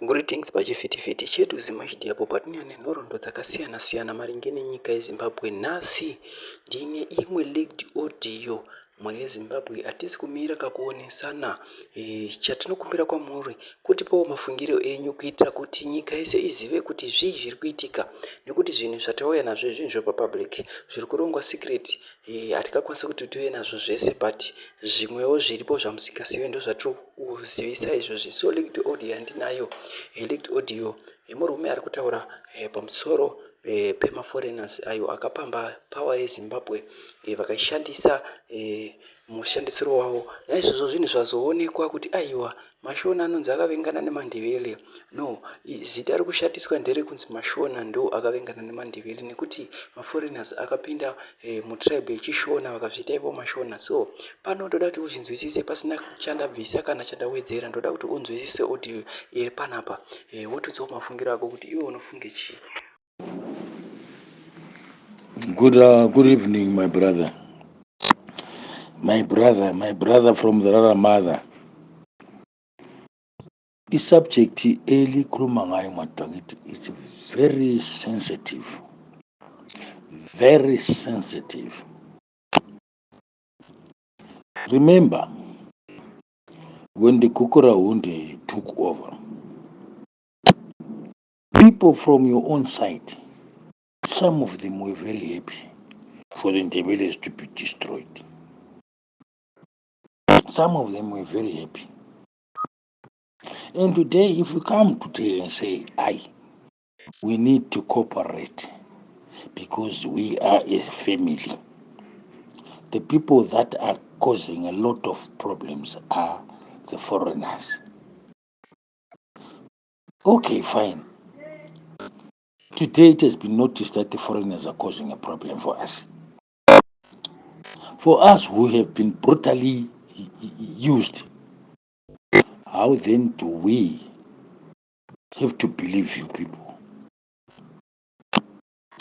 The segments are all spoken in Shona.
Greetings pachivhitivhiti chedu zimashiti apo patinouya nenhoroondo dzakasiyana-siyana maringe nenyika yeZimbabwe. Nhasi ndine imwe leaked audio mhuri yeZimbabwe hatisi kumira kakuonesana. Chatinokumbira kwamuri kutipawo mafungiro enyu kuitira kuti nyika yese izive kuti zvii zviri kuitika, nekuti zvinhu zvatauya nazvo zvinhu zvepapublic zviri kurongwa secret. Hatikakwanisa kuti tive nazvo zvese, but zvimwewo zviripo zvamusingasive ndo zvatiri kuzivisa izvozvi. So leaked audio yandinayo, leaked audio yemurume ari kutaura pamusoro pemaforeigners ayo akapamba power yeZimbabwe vakaishandisa mushandisiro wavo. Naizvozvo zvinhu zvazoonekwa kuti aiwa Mashona anonzi akavengana neMandebele. No, zita ari kushandiswa ndere kunzi Mashona ndo akavengana neMandebele, nekuti maforeigners akapinda mutribe yechishona vakazviita ivo Mashona. So pano ndoda kuti uchinzwisise pasina chandabvisa kana chandawedzera. Ndoda kuti unzwisise audio iri panapa, wotudzawo mafungiro ako kuti iwe unofunge chii. Good evening, my brother. My brother from the Rara mother. The subject early Krumangai Matagit is very sensitive. Very sensitive. Remember, when the Kukura Hunde took over, people from your own side, some of them were very happy for the Ndebeles to be destroyed. Some of them were very happy. And today, if we come today and say, we need to cooperate because we are a family. The people that are causing a lot of problems are the foreigners. Okay, fine. Today it has been noticed that the foreigners are causing a problem for us. For us who have been brutally used, how then do we have to believe you people?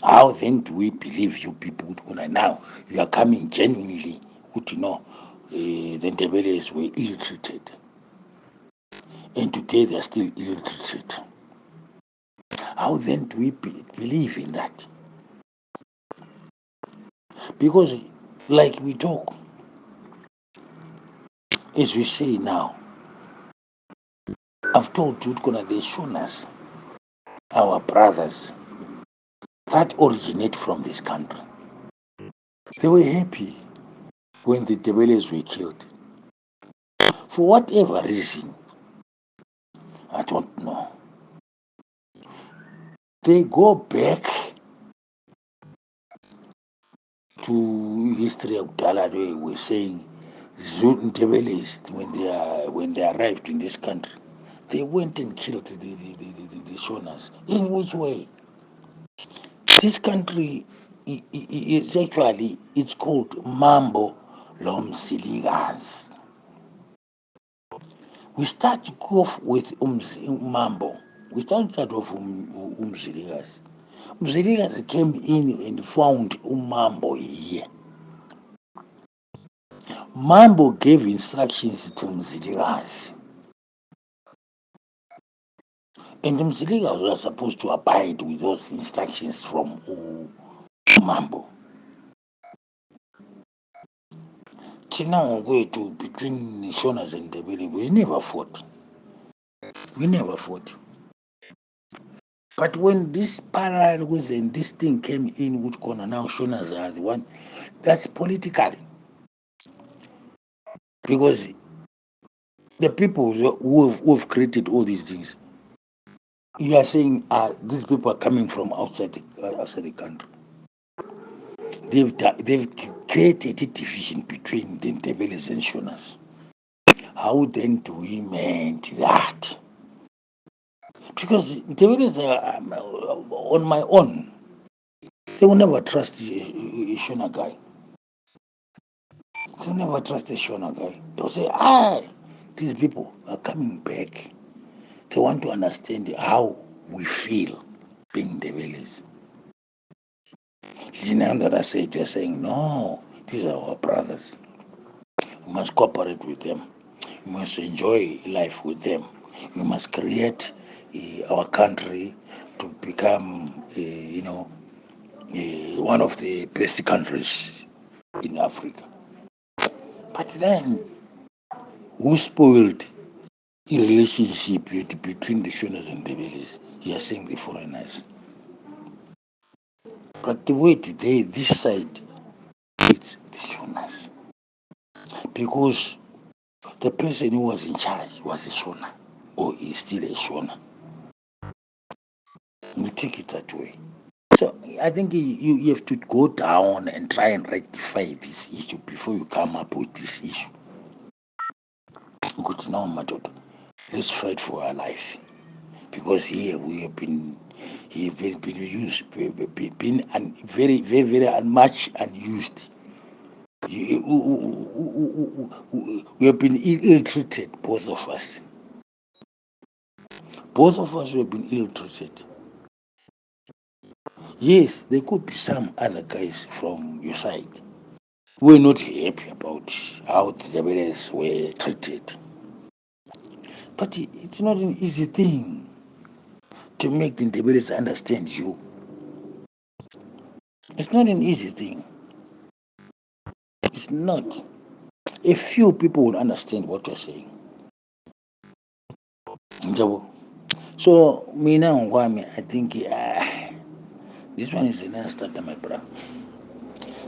How then do we believe you people? Now you are coming genuinely, the Ndebeles were ill-treated. And today they are still ill-treated. How then do we believe in that? Because like we talk, as we say now, I've told you, they've shown us our brothers that originate from this country. They were happy when the Ndebeles were killed. For whatever reason, I don't know. They go back to history of Dalare. We're saying Ndebeles, when they arrived in this country, they went and killed the Shonas. In which way? This country is actually, it's called Mambo Lomsiligas. We start off with Mambo. We started off Umziligas. Umziligas came in and found Mambo here. Mambo gave instructions to Umziligas. And Umziligas was supposed to abide with those instructions from Mambo. Now between Shonas and Ndebele, we never fought. But when this parallels and this thing came in, which corner now Shonas are the one, that's politically. Because the people who have created all these things, you are saying these people are coming from outside the country. They've created a division between the Ndebeles and Shonas. How then do we mend that? Because Ndebeles on my own, they will never trust a Shona guy. They will never trust a Shona guy. They'll say, these people are coming back. They want to understand how we feel being Ndebeles. Now that I said, you're saying, no, these are our brothers. We must cooperate with them. We must enjoy life with them. We must create our country to become, one of the best countries in Africa. But then, who spoiled the relationship between the Shonas and the Belis? You are saying the foreigners. But the way today, this side, it's the Shonas. Because the person who was in charge was a Shona, or is still a Shona. We take it that way. So I think you have to go down and try and rectify this issue before you come up with this issue. Good now, Matoto. Let's fight for our life. Because here we have been used, been very, very, very much unused. We have been ill-treated, both of us. Both of us have been ill-treated. Yes, there could be some other guys from your side who were not happy about how the Jabeles were treated. But it's not an easy thing to make the Jabeles understand you. It's not an easy thing. It's not. A few people will understand what you're saying. So, me now, I think this one is a non-starter, my brother.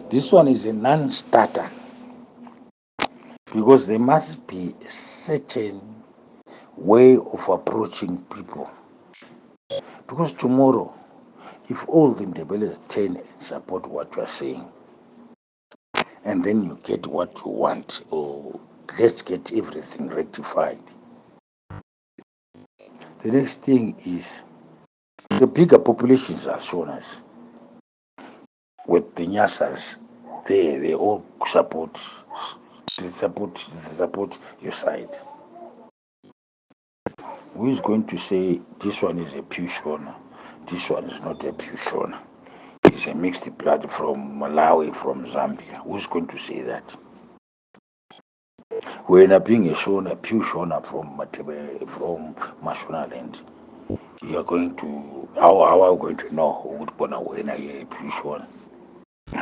This one is a non-starter because there must be a certain way of approaching people. Because tomorrow, if all the Ndebelers turn and support what you are saying, and then you get what you want, or let's get everything rectified. The next thing is the bigger populations are shown us. With the Nyasas, they all support your side. Who is going to say this one is a pure Shona? This one is not a pure Shona. It's a mixed blood from Malawi, from Zambia. Who's going to say that? We end up being a Shona, pure Shona from Mashonaland. You are going to, how are we going to know who would gonna win a pure Shona?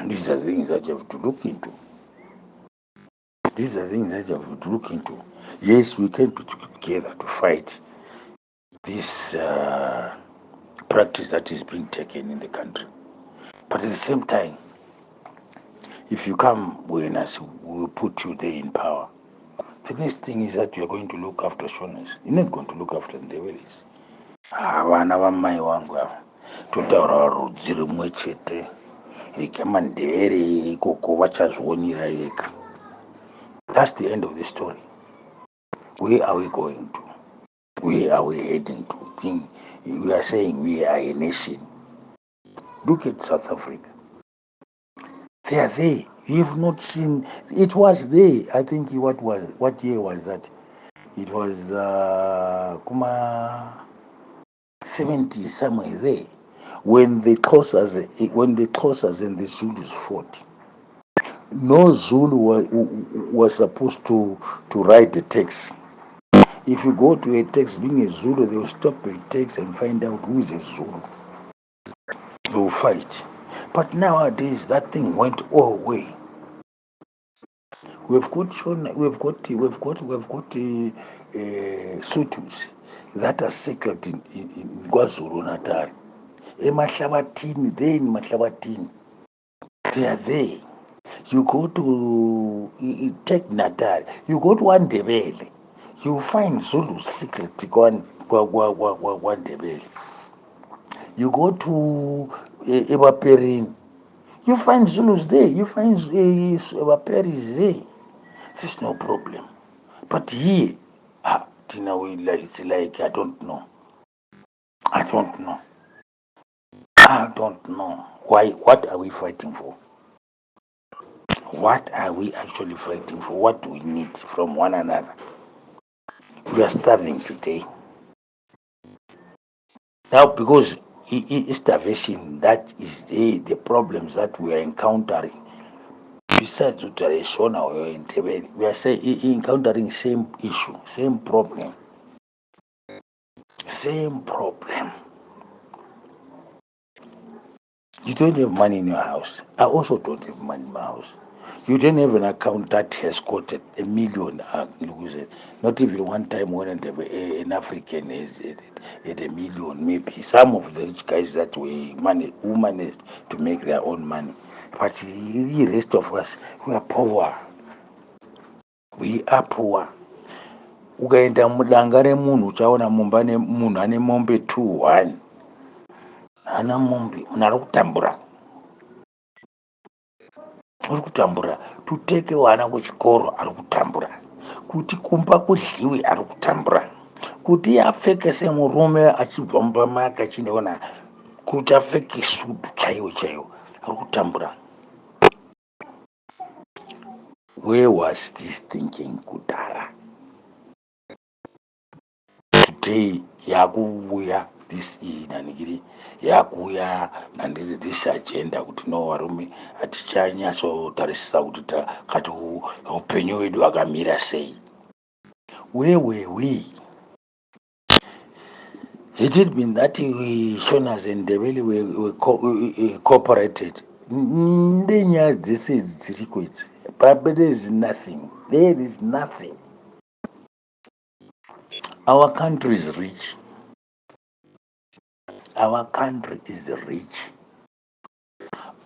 These are things that you have to look into. These are things that you have to look into. Yes, we can put together to fight this practice that is being taken in the country. But at the same time, if you come when us, we will put you there in power. The next thing is that you are going to look after Shonas. You're not going to look after the Ndebelis. Vana vamai vangu ava totaura rudzi rumwe chete rikama Ndebele ikoko vachazvionera vega. That's the end of the story. Where are we going to? Where are we heading to? We are saying we are a nation. Look at South Africa. They are there. You have not seen. It was there. I think what year was that? It was Kuma 70 somewhere there. When the Xhosas and the Zulus fought. No Zulu was supposed to write the text. If you go to a text being a Zulu, they will stop a text and find out who is a Zulu. They will fight. But nowadays, that thing went all away. We've got Sotus that are settled in KwaZulu Natal. Emahlabatini, they in Mahlabatini. They are there. You go to take Natal, you go to Ndebele, you find Zulu secret Ndebele. You go to Ebaperin, you find Zulus there, you find Ebaperis there. There's no problem. But here, it's like, I don't know. I don't know. Why? What are we fighting for? What are we actually fighting for? What do we need from one another? We are starving today. Now, because starvation, that is the problems that we are encountering. Besides Shona or Ndebele, we are encountering same issue, same problem. same problem. You don't have money in your house. I also don't have money in my house. You don't have an account that has quoted $1 million. Not even one time when an African is at $1 million, maybe. Some of the rich guys that who managed to make their own money. But the rest of us, we are poor. We are poor. Ukaenda mudanga remunhu uchaona mumba munhu ane mombe 2-1 ana mombe munhu ari kutambura uri kutambura, tuteke vana kuchikoro ari kutambura, kuti kumba kudliwe ari kutambura, kuti apfeke semurume achibva mumba make achindoona kuti apfeke sutu chaiwo chaiwo ari kutambura. Where was this thinking kudhara? Today yakuuya this nanikiri yakuuya nandiri this agenda kuti no varume hatichanyatsotarisisa kuti kati upenyu hwedu hwakamira sei. Where were we? Had it been that Shonas and Ndebele were cooperated, ndenyaya dzese idzi dziriko idzi, but there is nothing. There is nothing. Our country is rich. Our country is rich.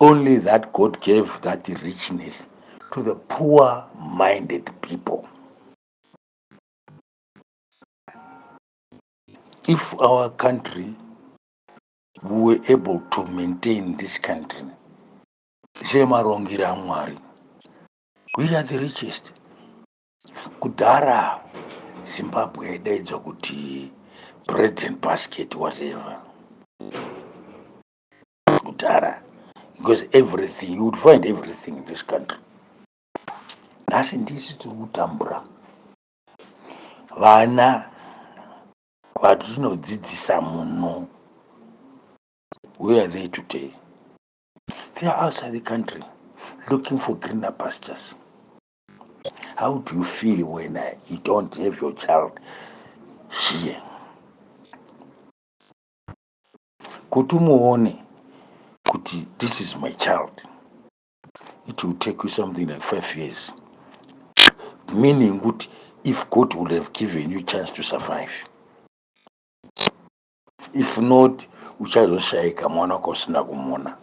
Only that God gave that richness to the poor-minded people. If our country were able to maintain this country, semarongira Mwari, we are the richest. Kudhara Zimbabwe daidzwa kuti bread and basket, whatever. Kudhara, because everything, you would find everything in this country. Nhasi ndisi tiri kutambura. Vana vatinodzidzisa muno, where are they today? They are outside the country looking for greener pastures. How do you feel when you don't have your child here? Kuti muone kuti this is my child, it will take you something like 5 years. Meaning good, if God would have given you chance to survive. If not, uchazoshaika mwana wako usina kumuona.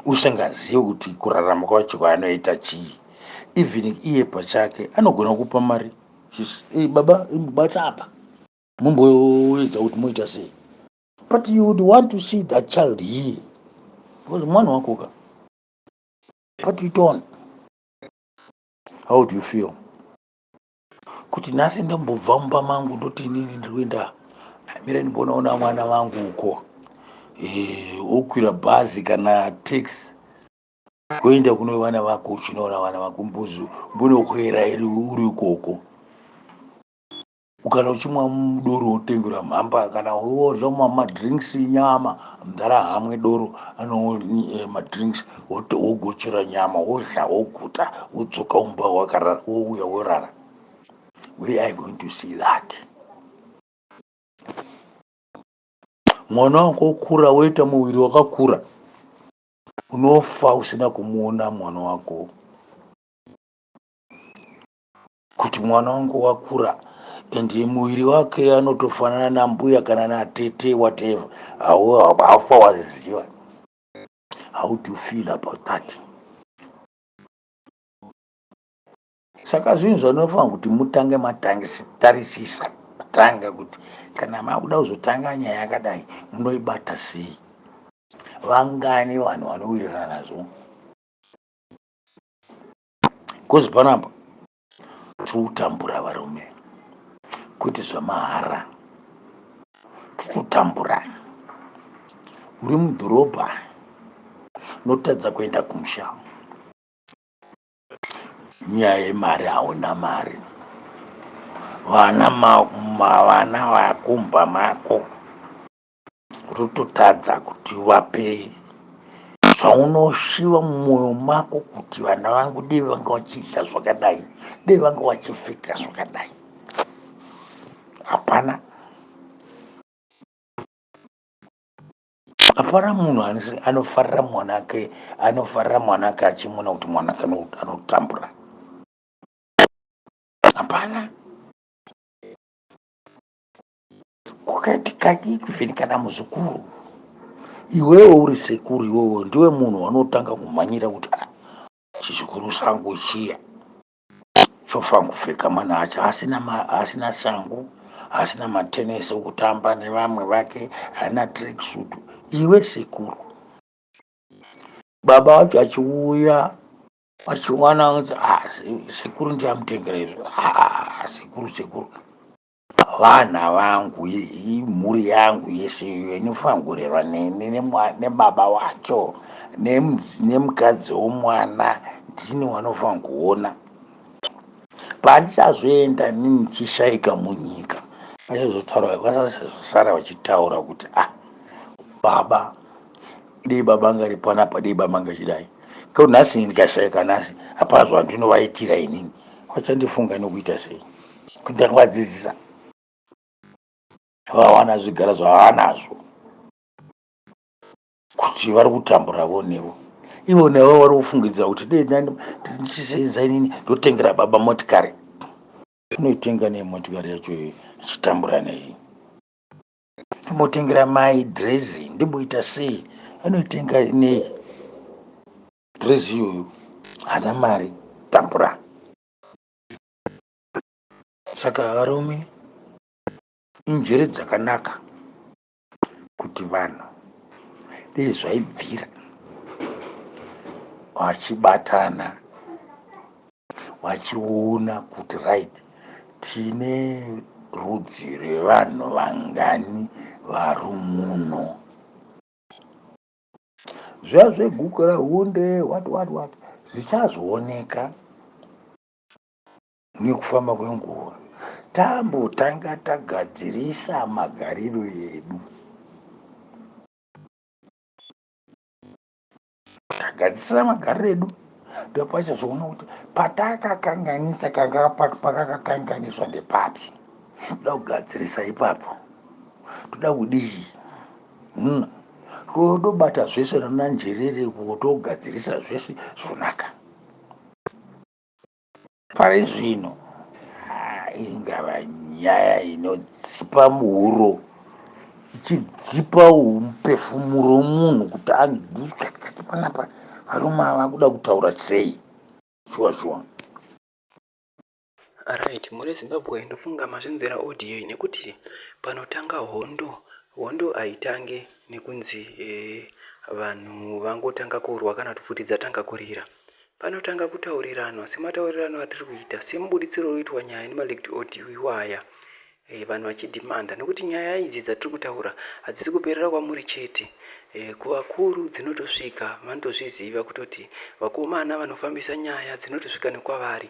Usingazivi kuti kurarama kwacho kwaanoita chii. Even iye pachake anogona kupa mari. Baba, bata apa. Mumboedza kuti moita sei. But you would want to see that child here. Because mwana wako ka. But you don't. How do you feel? Kuti nhasi ndambobva mumba mangu ndoti inini ndiri kuenda mira ndimbonaona mwana wangu uko okwira bhazi kana taxi kuenda kuno vana vako uchinoona vana vako mbonokwera uri ikoko. Ukana uchimwa doro wotengera mhamba, kana wozomwa madrinks nyama, mudhara hamwe doro ano madrinks wogochera nyama wodya woguta wodzoka mumba wakarara wouya worara. We are going to see that. Mwana wako okura woita muviri wakakura, unofa usina kumuona mwana wako. Kuti mwana wangu wakura ende muviri wake anotofanana nambuya kana natete whatever, haufa waziva. How do you feel about that? Saka zvinhu zvanofanira kuti mutange tarisisa tanga kuti kana makuda kuzotanga nyaya yakadai munoibata sei. Vangani vanhu vanowirirana nazvo. Kozi panapa tiri kutambura varume, kuti zvamahara tiri kutambura. Uri mudhorobha unotadza kuenda kumusha, nyaya yemari hauna mari. Vana vakumba mako rototadza kuti vape zvaunoshiva mumwoyo mako kuti vana vangu dei vanga vachidya zvakadai, dei vanga vachipfeka zvakadai. hapana. Hapana munhu anofarira mwanake achimuona kuti mwanake anotambura. Hapana. Kwakati kaki kuvhenekana muzukuru. Iwewe uri sekuru, iwewe ndiwe munhu wanotanga kumhanyira kuti chizukuru changu chiya chofanira kupfeka mwana acho asina shangu, asina matenesi okutamba nevamwe vake, haana tracksuit. Iwe sekuru, baba wacho achiuya achiwana kuti sekuru ndiamutengera izvo. Sekuru, vana vangu, mhuri yangu yese inofanira kurerwa nebaba wacho nemukadzi womwana. Ndini wanofanira kuona. Pandichazoenda nichishaika munyika, vasazosara vachitaura kuti baba, dei baba anga ari panapa, dei baba anga chidai. Ko nhasi ndikashaika nhasi, hapana zvandinovaitira inini. Vachandifunga nekuita sei? Kuti ndakavadzidzisa vawana zvigara zvavavanazvo, kuti vari kutambura vonevo. Ivo nevo vari kufungidzira kuti dei ndichisenza inini ndotengera baba motikari. Unoitenga nei motikari yacho ichitambura nei? Ndimotengera mai dhirezi, ndimboita sei? Anoitenga nei dhirezi iyoyo? Hana mari, tambura. Saka varume, injere dzakanaka kuti vanhu dei zvaibvira vachibatana, vachiona kuti right, tine rudzi rwevanhu vangani vari muno. Zviya zveguka rahunde what zvichazooneka nekufamba kwenguva. Tambotanga tagadzirisa magariro edu, tagadzirisa magariro edu, ndopachazoona kuti patakakanganisa pakakakanganiswa ndepapi. Toda kugadzirisa ipapo, toda kudii, tobata zvese nanjerere togadzirisa zvese zvonaka. Pari zvino ingava nyaya inodzipa muhuro, ichidzipa mupefumuro womunhu kuti kati panapa varume ava kuda kutaura sei. Shuwa. Right, muri Zimbabwe ndofunga mazvinzera audio iyi nekuti panotanga hondo haitange nekunzi vanhu vangotanga kurwa kana kuti futi dzatanga kurira. Panotanga kutauriranwa semataurirano atiri kuita, semubuditsiro unoitwa nyaya nemalect audio iwaya, vanhu vachidhimanda, nekuti nyaya idzi dzatiri kutaura hadzisi kuperera kwamuri chete. Kuvakuru dzinotosvika, vanotozviziva kutoti vakomana vanofambisa nyaya dzinotosvika nekwavari.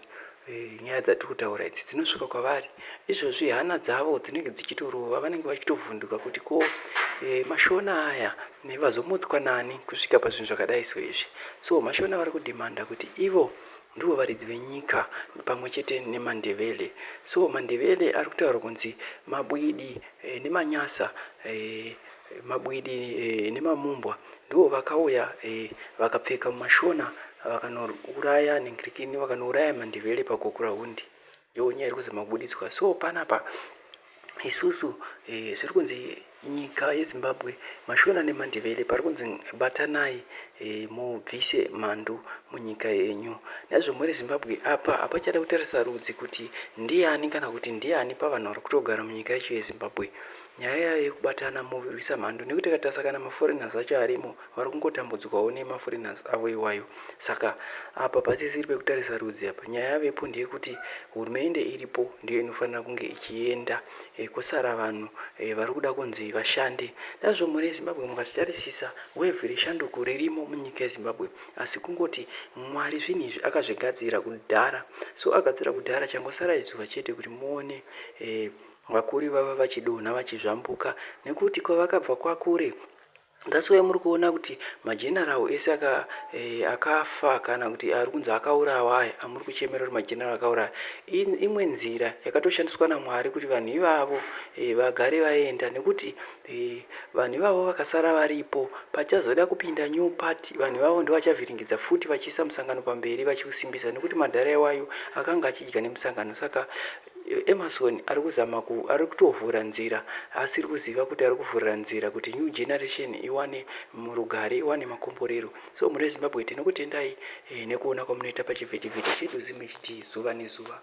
Nyaya dzatiri kutaura idzi dzinosvika kwavari, izvozvi hana dzavo dzinenge dzichitorova, vanenge vachitovhunduka kuti ko mashona aya vazomutswa nani kusvika pazvinhu zvakadai so izvi. So mashona vari kudhimanda kuti ivo ndivo varidzi venyika pamwe chete nemandevele. So mandevele ari kutaura kunzi mabwidi nemanyasa, mabwidi nemamumbwa ndivo vakauya vakapfeka mashona vakanouraya nengirikini, vakanouraya mandevele pagokura hundi. Nyaya iri kuzomabuditswa. So panapa isusu zviri kunzi nyika yeZimbabwe, mashona nemandevele pari kunzi batanai mubvise mhandu munyika yenyu. Naizvo muri Zimbabwe apa hapachada kutarisa rudzi kuti ndiani kana kuti ndiani pavanhu vari kutogara munyika yacho yeZimbabwe. Nyaya yekubatana murwisa mhandu, nekuti katarisa kana maforeigners acho arimo vari kungotambudzwawo nemaforeigners avo iwayo. Saka apa pasisiri pekutarisa rudzi apa. Nyaya yavepo ndeyekuti hurumende iripo ndiyo inofanira kunge ichienda, kusara vanhu vari kuda kunzi vashande. Naizvo muri Zimbabwe mukazvitarisisa wevhi reshanduko ririmo munyika yeZimbabwe, asi kungoti Mwari zvinhu izvi akazvigadzira kudhara. So agadzira kudhara, changosara izuva chete kuti muone vakuru vava vachidonha vachizvambuka, nekuti kwavakabva kwakure That's why muri kuona kuti majenerali ese akafa kana kuti ari kunzi akaurawa aya amuri kuchemera kuti majenerali akaurawa imwe nzira yakatoshandiswa naMwari kuti vanhu ivavo vagare vaenda, nekuti vanhu ivavo vakasara varipo pachazoda kupinda new party vanhu ivavo ndo vachavhiringidza futi vachiisa musangano pamberi vachiusimbisa, nekuti madhara iwayo akanga achidya nemusangano. Saka Emerson ari kutovhura nzira, asiri kuziva kuti ari kuvhurira nzira kuti new generation iwane murugare, iwane makomborero. So muri Zimbabwe tinokutendai nekuona kwamunoita pachivhitivhiti chedu Zim HD zuva nezuva.